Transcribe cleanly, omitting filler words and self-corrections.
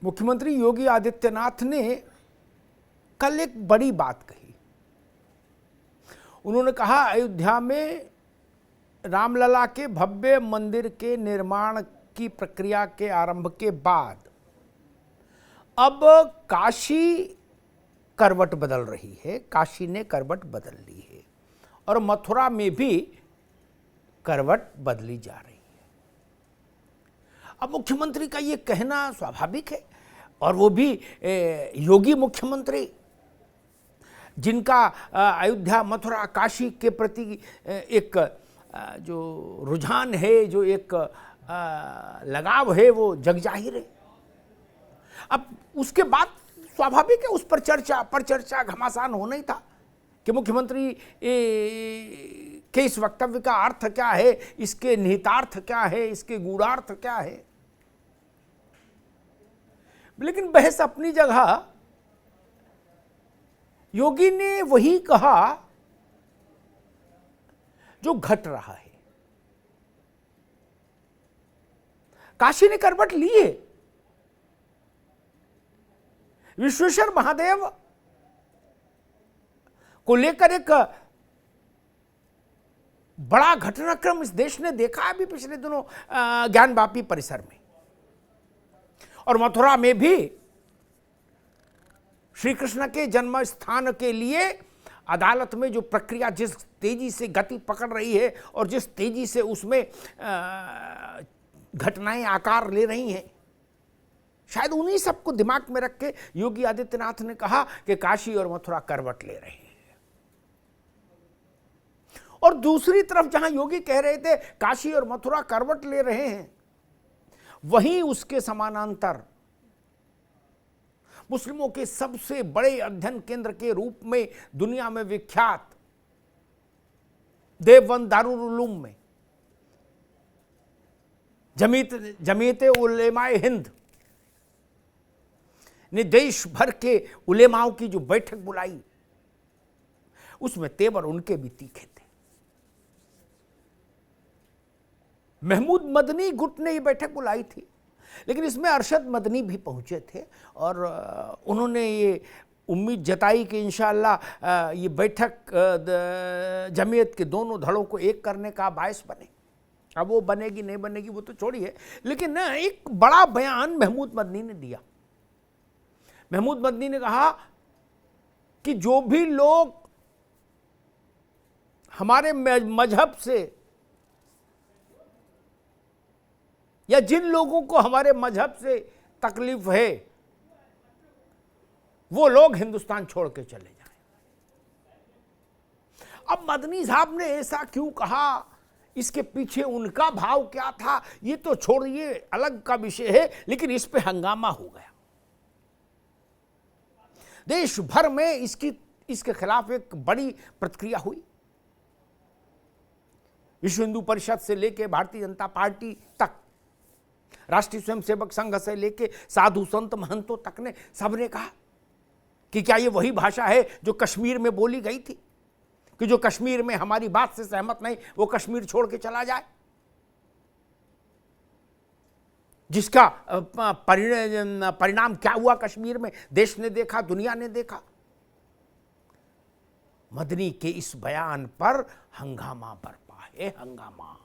मुख्यमंत्री योगी आदित्यनाथ ने कल एक बड़ी बात कही। उन्होंने कहा, अयोध्या में रामलला के भव्य मंदिर के निर्माण की प्रक्रिया के आरंभ के बाद अब काशी करवट बदल रही है, काशी ने करवट बदल ली है और मथुरा में भी करवट बदली जा रही है। अब मुख्यमंत्री का ये कहना स्वाभाविक है, और वो भी योगी मुख्यमंत्री, जिनका अयोध्या मथुरा काशी के प्रति एक जो रुझान है, जो एक लगाव है, वो जग जाहिर है। अब उसके बाद स्वाभाविक है उस पर चर्चा घमासान होना ही था कि मुख्यमंत्री के इस वक्तव्य का अर्थ क्या है, इसके निहितार्थ क्या है, इसके गूढ़ार्थ क्या है। लेकिन बहस अपनी जगह, योगी ने वही कहा जो घट रहा है। काशी ने करवट ली है। विश्वेश्वर महादेव को लेकर एक बड़ा घटनाक्रम इस देश ने देखा अभी पिछले दिनों ज्ञानवापी परिसर में, और मथुरा में भी श्री कृष्ण के जन्म स्थान के लिए अदालत में जो प्रक्रिया जिस तेजी से गति पकड़ रही है और जिस तेजी से उसमें घटनाएं आकार ले रही हैं, शायद उन्हीं सबको दिमाग में रख के योगी आदित्यनाथ ने कहा कि काशी और मथुरा करवट ले रहे हैं। और दूसरी तरफ जहां योगी कह रहे थे काशी और मथुरा करवट ले रहे हैं, वहीं उसके समानांतर मुस्लिमों के सबसे बड़े अध्ययन केंद्र के रूप में दुनिया में विख्यात देवबंद दारुल उलूम में जमीयत उलेमाए हिंद ने देश भर के उलेमाओं की जो बैठक बुलाई, उसमें तेवर उनके भी तीखे थे। महमूद मदनी गुट ने ये बैठक बुलाई थी, लेकिन इसमें अरशद मदनी भी पहुंचे थे और उन्होंने ये उम्मीद जताई कि इंशाअल्लाह ये बैठक जमीयत के दोनों धड़ों को एक करने का बायस बने। अब वो बनेगी नहीं बनेगी वो तो छोड़िए, लेकिन एक बड़ा बयान महमूद मदनी ने दिया। महमूद मदनी ने कहा कि जो भी लोग हमारे मजहब से या जिन लोगों को हमारे मजहब से तकलीफ है, वो लोग हिंदुस्तान छोड़ के चले जाएं। अब मदनी साहब ने ऐसा क्यों कहा, इसके पीछे उनका भाव क्या था, ये तो छोड़िए, अलग का विषय है, लेकिन इस पे हंगामा हो गया। देश भर में इसके खिलाफ एक बड़ी प्रतिक्रिया हुई। विश्व हिंदू परिषद से लेके भारतीय जनता पार्टी तक, राष्ट्रीय स्वयंसेवक संघ से लेके साधु संत महंतों तक ने सबने कहा कि क्या ये वही भाषा है जो कश्मीर में बोली गई थी, कि जो कश्मीर में हमारी बात से सहमत नहीं वो कश्मीर छोड़ के चला जाए, जिसका परिणाम क्या हुआ कश्मीर में देश ने देखा, दुनिया ने देखा। मदनी के इस बयान पर हंगामा बरपा है, हंगामा।